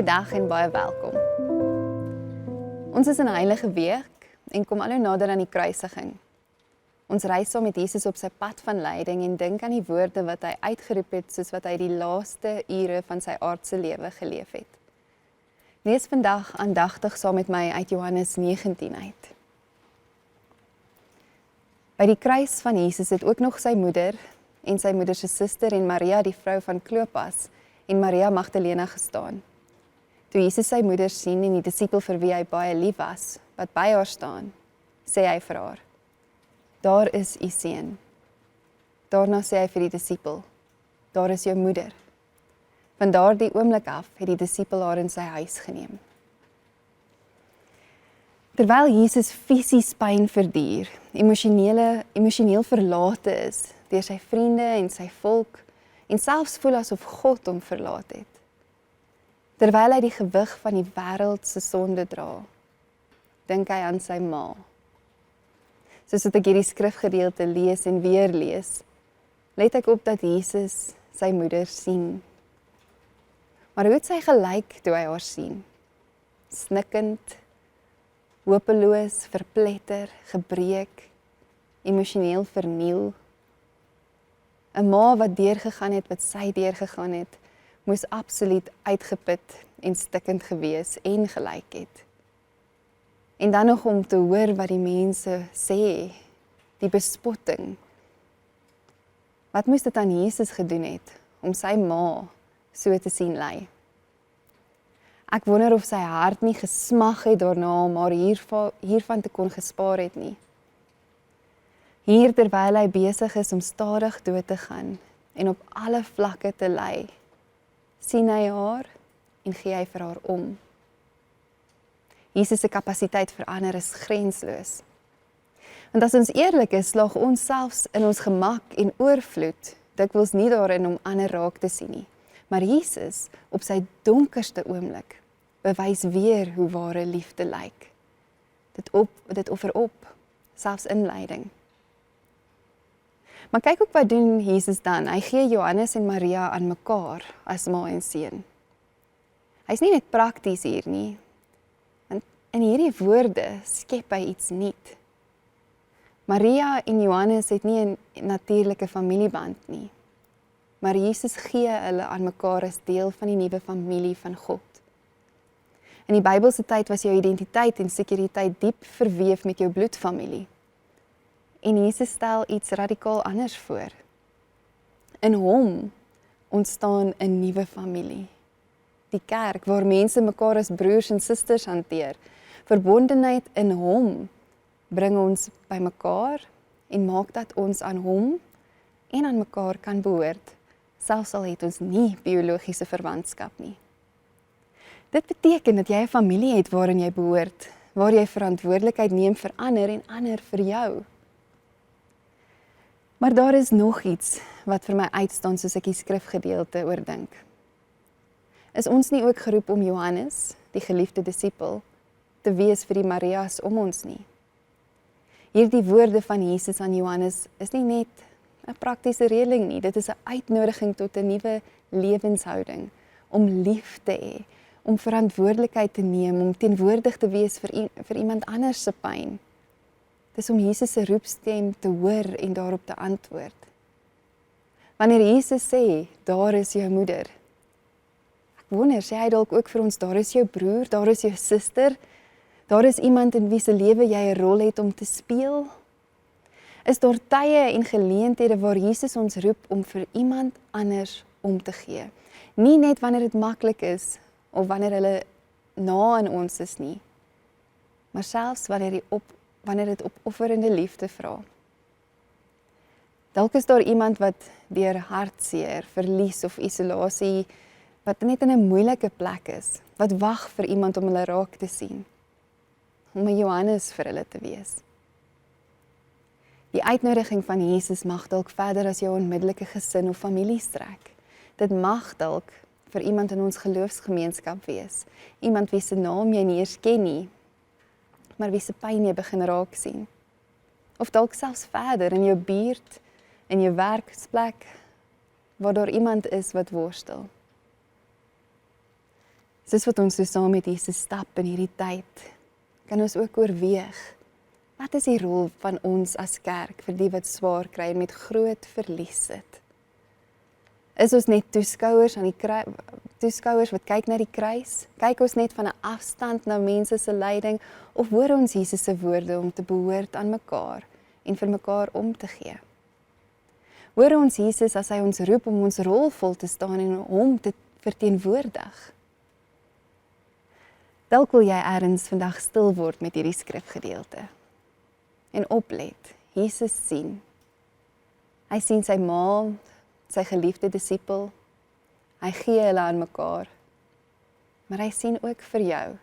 Goeiedag en baie welkom. Ons is in 'n heilige week en kom al hoe nader aan die kruisiging. Ons reis saam met Jesus op sy pad van lyding en dink aan die woorde wat hy uitgeroep het soos wat hy die laaste ure van sy aardse lewe geleef het. Lees vandag aandagtig saam met my uit Johannes 19 uit. By die kruis van Jesus het ook nog sy moeder en sy moeder se suster en Maria die vrou van Klopas en Maria Magdalena gestaan. Toe Jesus sy moeder sien en die disipel vir wie hy baie lief was, wat by haar staan, sê hy vir haar: "Daar is u seun." Daarna sê hy vir die disipel: "Daar is jou moeder." Van daardie oomblik af het die disipel haar in sy huis geneem. Terwyl Jesus fisies pyn verduur, emosioneel verlate is deur sy vriende en sy volk en selfs voel asof God hom verlaat het. Terwyl hy die gewig van die wêreld se sonde dra, dink hy aan sy ma. Soos wat ek hierdie skrifgedeelte lees en weer lees, let ek op dat Jesus sy moeder sien. Maar hoe het sy gelyk toe hy haar sien? Snikkend, hopeloos, verpletter, gebreek, emosioneel verniel. 'n Ma wat deurgegaan het wat sy deurgegaan het, moes absoluut uitgeput en stikkend gewees en gelyk het. En dan nog om te hoor wat die mense sê, die bespotting. Wat moes dit aan Jesus gedoen het om sy ma so te sien ly? Ek wonder of sy hart nie gesmag het daarna om haar hiervan te kon gespaar het nie. Hier terwyl hy besig is om stadig dood te gaan en op alle vlakke te ly, sien hy haar en gee hy vir haar om. Jesus se kapasiteit vir ander is grensloos. Want as ons eerlik is, slaag ons selfs in ons gemak en oorvloed dikwels nie daarin om ander raak te sien nie. Maar Jesus, op sy donkerste oomblik, bewys weer hoe ware liefde lyk. Dit offer op, selfs in lyding. Maar kyk ook wat doen Jesus dan. Hy gee Johannes en Maria aan mekaar as ma en seun. Hy's nie net prakties hier nie, want in hierdie woorde skep hy iets nuut. Maria en Johannes het nie 'n natuurlike familieband nie, maar Jesus gee hulle aan mekaar as deel van die nuwe familie van God. In die Bybelse tyd was jou identiteit en sekuriteit diep verweef met jou bloedfamilie. En Jesus stel iets radikaal anders voor. In hom ontstaan 'n nuwe familie. Die kerk waar mense mekaar as broers en susters hanteer. Verbondenheid in hom bring ons by mekaar en maak dat ons aan hom en aan mekaar kan behoort, selfs al het ons nie biologiese verwantskap nie. Dit beteken dat jy 'n familie het waarin jy behoort, waar jy verantwoordelikheid neem vir ander en ander vir jou. Maar daar is nog iets wat vir my uitstaan soos ek die skrifgedeelte oordink. Is ons nie ook geroep om Johannes, die geliefde disipel, te wees vir die Marias om ons nie? Hierdie woorde van Jesus aan Johannes is nie net 'n praktiese reëling nie, dit is 'n uitnodiging tot 'n nuwe lewenshouding, om lief te hê, om verantwoordelikheid te neem, om teenwoordig te wees vir iemand anders se pyn. Dis om Jesus se roepstem te hoor en daarop te antwoord. Wanneer Jesus sê, daar is jou moeder, ek wonder, sê hy dalk ook vir ons, daar is jou broer, daar is jou suster, daar is iemand in wie se lewe jy 'n rol het om te speel? Is daar tye en geleenthede waar Jesus ons roep om vir iemand anders om te gee? Nie net wanneer dit maklik is, of wanneer hulle na aan ons is nie, maar selfs wanneer dit opofferende liefde vra. Dalk is daar iemand wat deur hartseer, verlies of isolasie, wat net in 'n moeilike plek is, wat wag vir iemand om hulle raak te sien, om 'n Johannes vir hulle te wees. Die uitnodiging van Jesus mag dalk verder as jou onmiddellike gesin of familie strek. Dit mag dalk vir iemand in ons geloofsgemeenskap wees, iemand wie se naam jy nie eers ken nie, maar wie se pyn jy begin raak sien. Of dalk selfs verder in jou buurt, in jou werksplek, waar daar iemand is wat worstel. Soos wat ons so saam met Jesus stap in hierdie tyd, kan ons ook oorweeg, wat is die rol van ons as kerk vir die wat swaar kry en met groot verlies sit? Is ons net toeskouers aan die toeskouers wat kyk na die kruis? Kyk ons net van 'n afstand na mense se lyding of hoor ons Jesus se woorde om te behoort aan mekaar en vir mekaar om te gee? Hoor ons Jesus as hy ons roep om ons rol vol te staan en hom te verteenwoordig? Dalk wil jy ergens vandag stil word met hierdie skrifgedeelte en oplet, Jesus sien. Hy sien sy ma, sy geliefde disipel, hy gee hulle aan mekaar, maar hy sien ook vir jou.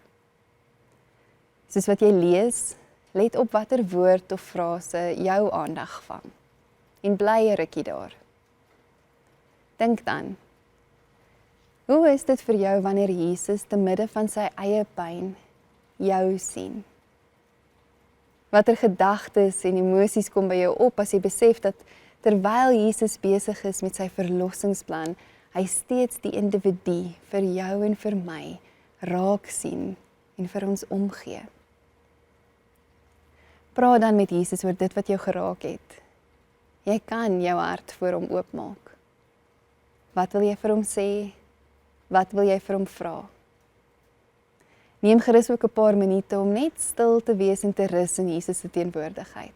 Soos wat jy lees, let op watter woord of frase jou aandag vang en bly 'n rukkie daar. Dink dan, hoe is dit vir jou wanneer Jesus te midde van sy eie pyn jou sien? Watter gedagtes en emosies kom by jou op as jy besef dat terwyl Jesus besig is met sy verlossingsplan, hy steeds die individu vir jou en vir my raak sien en vir ons omgee? Praat dan met Jesus oor dit wat jou geraak het. Jy kan jou hart voor hom oopmaak. Wat wil jy vir hom sê? Wat wil jy vir hom vra? Neem gerus ook 'n paar minute om net stil te wees en te rus in Jesus se teenwoordigheid.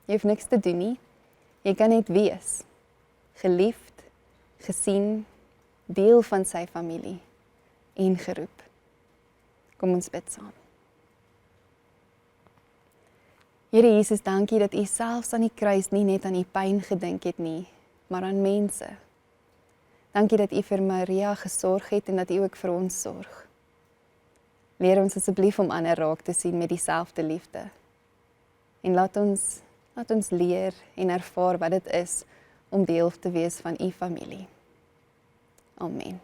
Jy hoef niks te doen nie. Jy kan net wees. Geliefd, gesien, deel van sy familie en geroep. Kom ons bid saam. Here Jesus, dankie dat U selfs aan die kruis nie net aan U pyn gedink het nie, maar aan mense. Dankie dat U vir Maria gesorg het en dat U ook vir ons sorg. Leer ons asseblief om ander raak te sien met dieselfde liefde. En laat ons leer en ervaar wat dit is om deel te wees van U familie. Amen.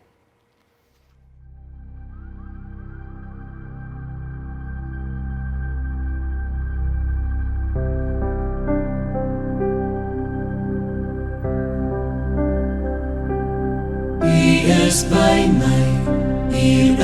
U is by my, hier